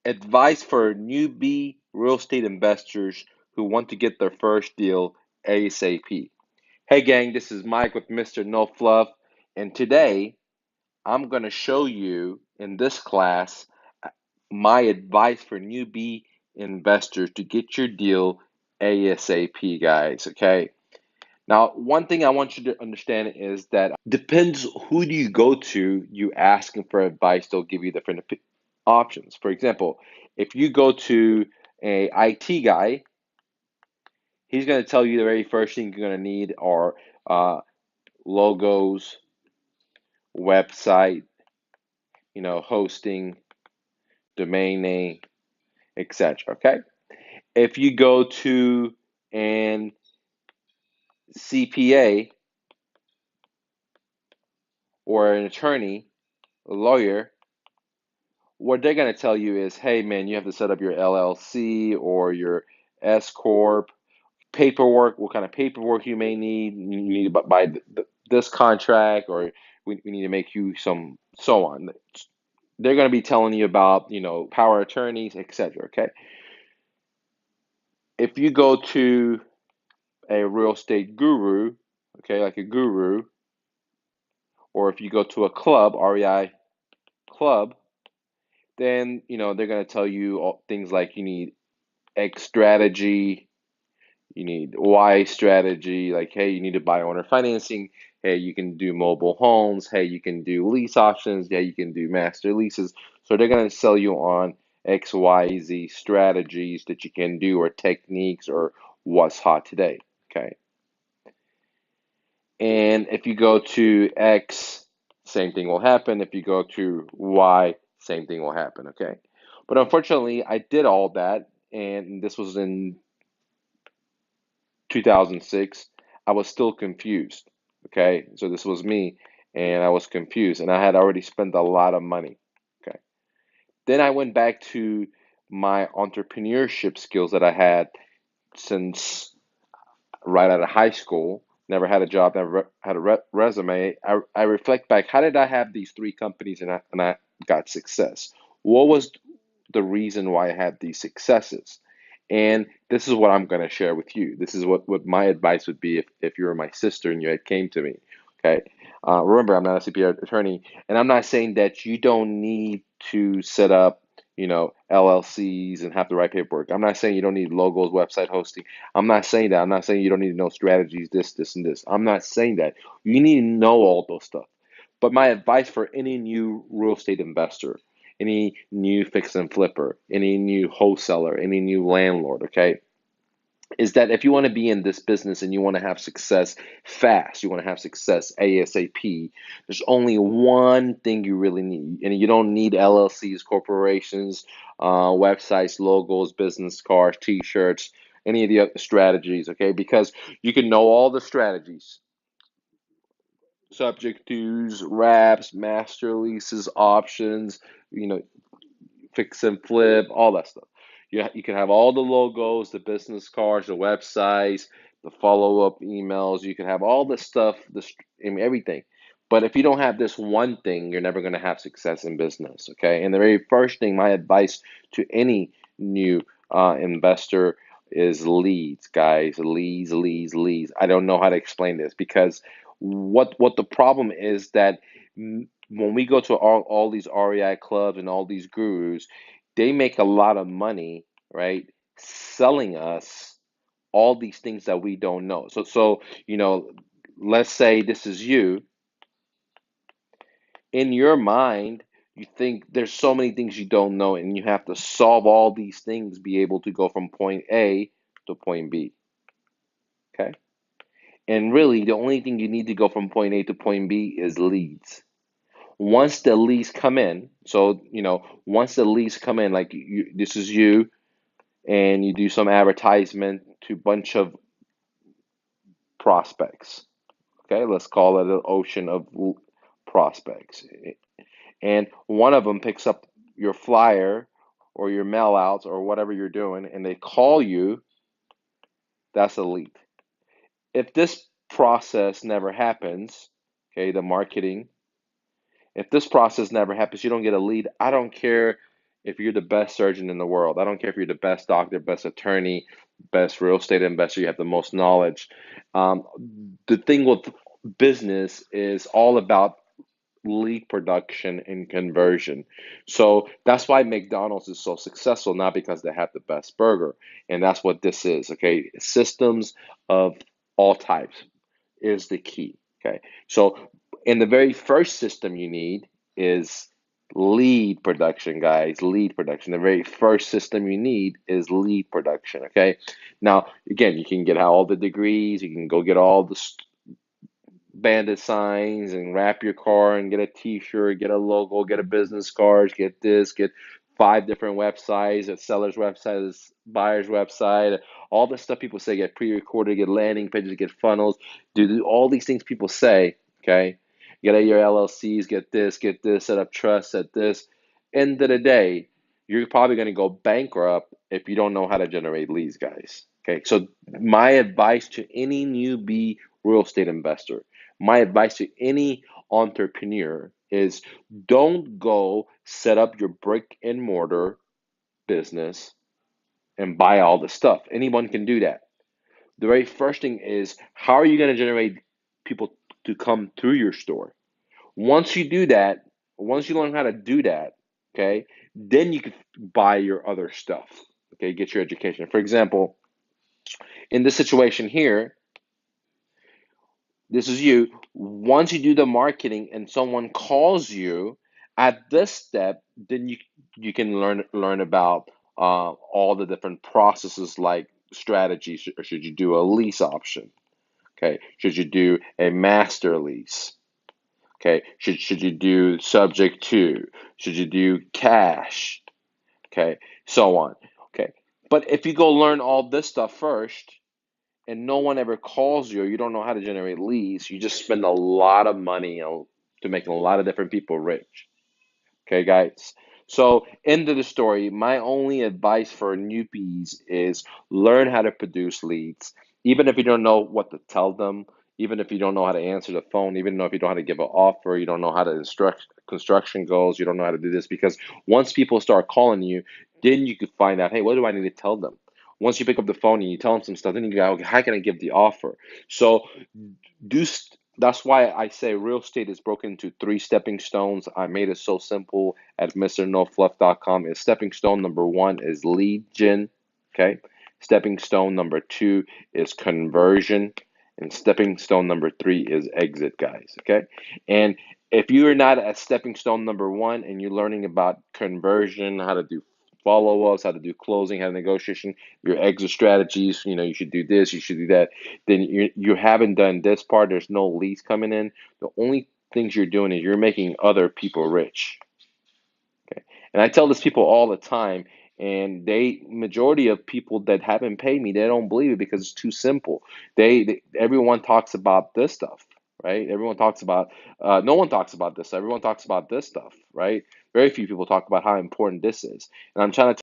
Advice for newbie real estate investors who want to get their first deal ASAP. Hey gang, this is Mike with Mr. No Fluff, and today I'm going to show you in this class my advice for newbie investors to get your deal ASAP, guys, okay? Now, one thing I want you to understand is that depends who do you go to, you asking for advice, they'll give you different options. For example, if you go to a IT guy, he's going to tell you the very first thing you're going to need are logos, website, hosting, domain name, etc. Okay. If you go to an CPA or an attorney, a lawyer, what they're going to tell you is, hey man, you have to set up your LLC or your S corp. Paperwork, what kind of paperwork you may need. You need to buy this contract, or we need to make you some, so on. They're going to be telling you about, power attorneys, etc. Okay. If you go to a real estate guru, okay, like a guru, or if you go to a club, REI club, then, they're going to tell you all, things like you need X strategy, you need Y strategy, like, hey, you need to buy owner financing. Hey, you can do mobile homes. Hey, you can do lease options. Yeah, you can do master leases. So they're going to sell you on X, Y, Z strategies that you can do, or techniques, or what's hot today. Okay. And if you go to X, same thing will happen. If you go to Y, same thing will happen. Okay. But unfortunately, I did all that, and this was in 2006. I was still confused. Okay, so this was me, and I was confused, and I had already spent a lot of money. Okay, then I went back to my entrepreneurship skills that I had since right out of high school. Never had a job, never had a resume. I reflect back, how did I have these three companies and I got success? What was the reason why I had these successes? And this is what I'm going to share with you. This is what my advice would be if you were my sister and you had came to me. Okay. Remember, I'm not a CPA attorney, and I'm not saying that you don't need to set up, LLCs and have the right paperwork. I'm not saying you don't need logos, website hosting. I'm not saying that. I'm not saying you don't need to know strategies, this, and this. I'm not saying that. You need to know all those stuff. But my advice for any new real estate investor, any new fix and flipper, any new wholesaler, any new landlord, okay, is that if you want to be in this business and you want to have success fast, you want to have success ASAP, there's only one thing you really need. And you don't need LLCs, corporations, websites, logos, business cards, t-shirts, any of the other strategies, okay? Because you can know all the strategies, subject tos, wraps, master leases, options, you know, fix and flip, all that stuff. You can have all the logos, the business cards, the websites, the follow-up emails. You can have all this stuff, everything. But if you don't have this one thing, you're never going to have success in business. Okay. And the very first thing, my advice to any new investor is leads, guys. Leads, leads, leads. I don't know how to explain this, because what the problem is that when we go to all these REI clubs and all these gurus, they make a lot of money, right? Selling us all these things that we don't know. So, let's say this is you. In your mind, you think there's so many things you don't know, and you have to solve all these things, be able to go from point A to point B. Okay? And really, the only thing you need to go from point A to point B is leads. Once the leads come in, so once the leads come in, like this is you, and you do some advertisement to a bunch of prospects. Okay, let's call it an ocean of prospects, and one of them picks up your flyer or your mail outs or whatever you're doing, and they call you. That's a lead. If this process never happens, okay, the marketing, if this process never happens, you don't get a lead. I don't care if you're the best surgeon in the world. I don't care if you're the best doctor, best attorney, best real estate investor, you have the most knowledge. Um, the thing with business is all about lead production and conversion. So that's why McDonald's is so successful, not because they have the best burger. And that's what this is, okay? Systems of all types is the key, okay? So in the very first system you need is lead production, guys. Lead production. The very first system you need is lead production, okay? Now, again, you can get all the degrees, you can go get all the bandit signs and wrap your car and get a t-shirt, get a logo, get a business card, get this, get 5 different websites, a seller's website, a buyer's website, all the stuff people say, get pre-recorded, get landing pages, get funnels, do all these things people say, okay? Get your LLCs, get this, set up trust, set this. End of the day, you're probably going to go bankrupt if you don't know how to generate leads, guys. Okay, so my advice to any newbie real estate investor, my advice to any entrepreneur is don't go set up your brick and mortar business and buy all the stuff. Anyone can do that. The very first thing is, how are you going to generate people to come through your store? Once you do that, once you learn how to do that, okay, then you can buy your other stuff. Okay, get your education. For example, in this situation here, this is you. Once you do the marketing and someone calls you at this step, then you can learn about all the different processes like strategies. Should you do a lease option? Okay. Should you do a master lease? Okay. Should you do subject to? Should you do cash? Okay. So on. Okay. But if you go learn all this stuff first, and no one ever calls you, or you don't know how to generate leads, you just spend a lot of money to making a lot of different people rich. Okay, guys. So, end of the story. My only advice for newbies is learn how to produce leads. Even if you don't know what to tell them, even if you don't know how to answer the phone, even if you don't know how to give an offer, you don't know how to instruct construction goals, you don't know how to do this. Because once people start calling you, then you could find out, hey, what do I need to tell them? Once you pick up the phone and you tell them some stuff, then you go, okay, how can I give the offer? So that's why I say real estate is broken into 3 stepping stones. I made it so simple at MrNoFluff.com. Is stepping stone number 1 is lead gen, okay? Stepping stone number 2 is conversion, and stepping stone number 3 is exit, guys, okay? And if you are not at stepping stone number 1 and you're learning about conversion, how to do follow-ups, how to do closing, how to negotiation, your exit strategies, you should do this, you should do that, then you haven't done this part. There's no leads coming in. The only things you're doing is you're making other people rich. Okay, and I tell this people all the time, and majority of people that haven't paid me, they don't believe it because it's too simple. Everyone talks about this stuff, right? Everyone talks about no one talks about this. Everyone talks about this stuff, right? Very few people talk about how important this is, and I'm trying to